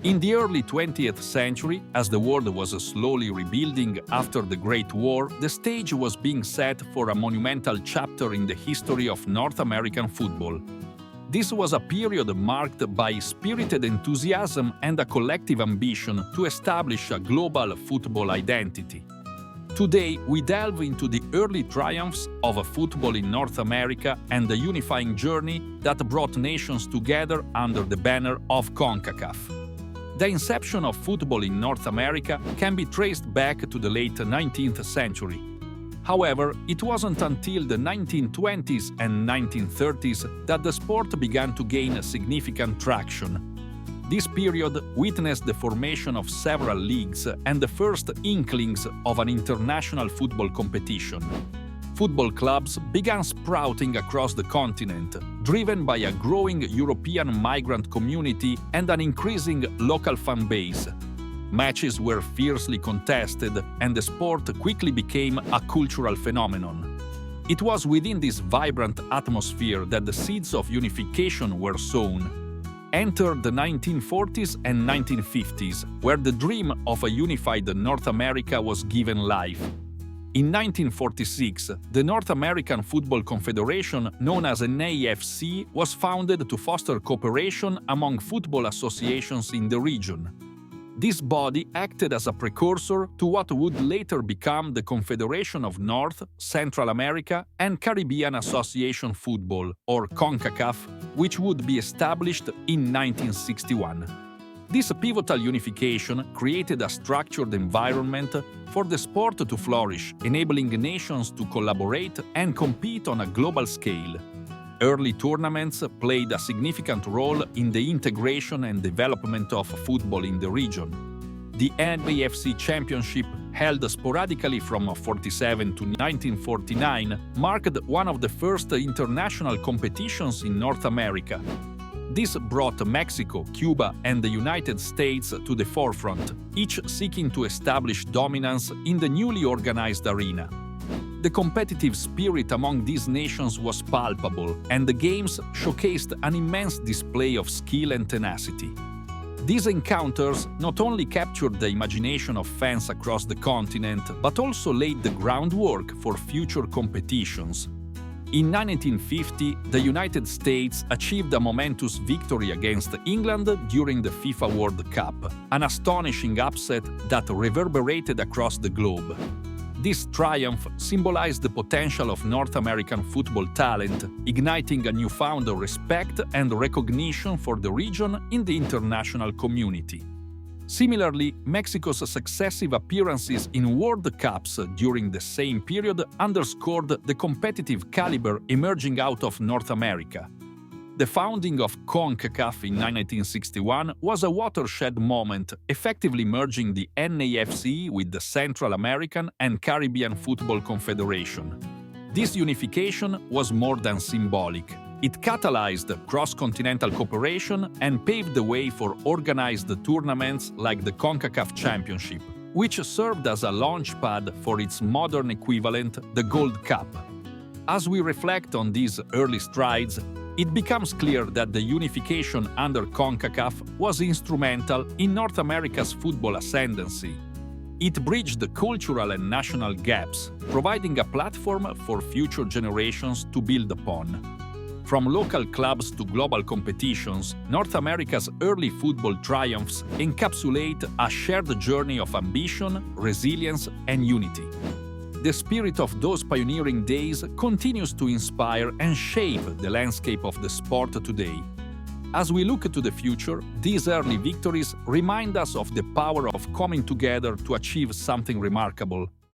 In the early 20th century, as the world was slowly rebuilding after the Great War, the stage was being set for a monumental chapter in the history of North American football. This was a period marked by spirited enthusiasm and a collective ambition to establish a global football identity. Today, we delve into the early triumphs of football in North America and the unifying journey that brought nations together under the banner of CONCACAF. The inception of football in North America can be traced back to the late 19th century. However, it wasn't until the 1920s and 1930s that the sport began to gain significant traction. This period witnessed the formation of several leagues and the first inklings of an international football competition. Football clubs began sprouting across the continent, driven by a growing European migrant community and an increasing local fan base. Matches were fiercely contested, and the sport quickly became a cultural phenomenon. It was within this vibrant atmosphere that the seeds of unification were sown. Enter the 1940s and 1950s, where the dream of a unified North America was given life. In 1946, the North American Football Confederation, known as NAFC, was founded to foster cooperation among football associations in the region. This body acted as a precursor to what would later become the Confederation of North, Central America and Caribbean Association Football, or CONCACAF, which would be established in 1961. This pivotal unification created a structured environment for the sport to flourish, enabling nations to collaborate and compete on a global scale. Early tournaments played a significant role in the integration and development of football in the region. The NAFC Championship, held sporadically from 1947 to 1949, marked one of the first international competitions in North America. This brought Mexico, Cuba, and the United States to the forefront, each seeking to establish dominance in the newly organized arena. The competitive spirit among these nations was palpable, and the games showcased an immense display of skill and tenacity. These encounters not only captured the imagination of fans across the continent, but also laid the groundwork for future competitions. In 1950, the United States achieved a momentous victory against England during the FIFA World Cup, an astonishing upset that reverberated across the globe. This triumph symbolized the potential of North American football talent, igniting a newfound respect and recognition for the region in the international community. Similarly, Mexico's successive appearances in World Cups during the same period underscored the competitive caliber emerging out of North America. The founding of CONCACAF in 1961 was a watershed moment, effectively merging the NAFC with the Central American and Caribbean Football Confederation. This unification was more than symbolic. It catalyzed cross-continental cooperation and paved the way for organized tournaments like the CONCACAF Championship, which served as a launchpad for its modern equivalent, the Gold Cup. As we reflect on these early strides, it becomes clear that the unification under CONCACAF was instrumental in North America's football ascendancy. It bridged the cultural and national gaps, providing a platform for future generations to build upon. From local clubs to global competitions, North America's early football triumphs encapsulate a shared journey of ambition, resilience, and unity. The spirit of those pioneering days continues to inspire and shape the landscape of the sport today. As we look to the future, these early victories remind us of the power of coming together to achieve something remarkable.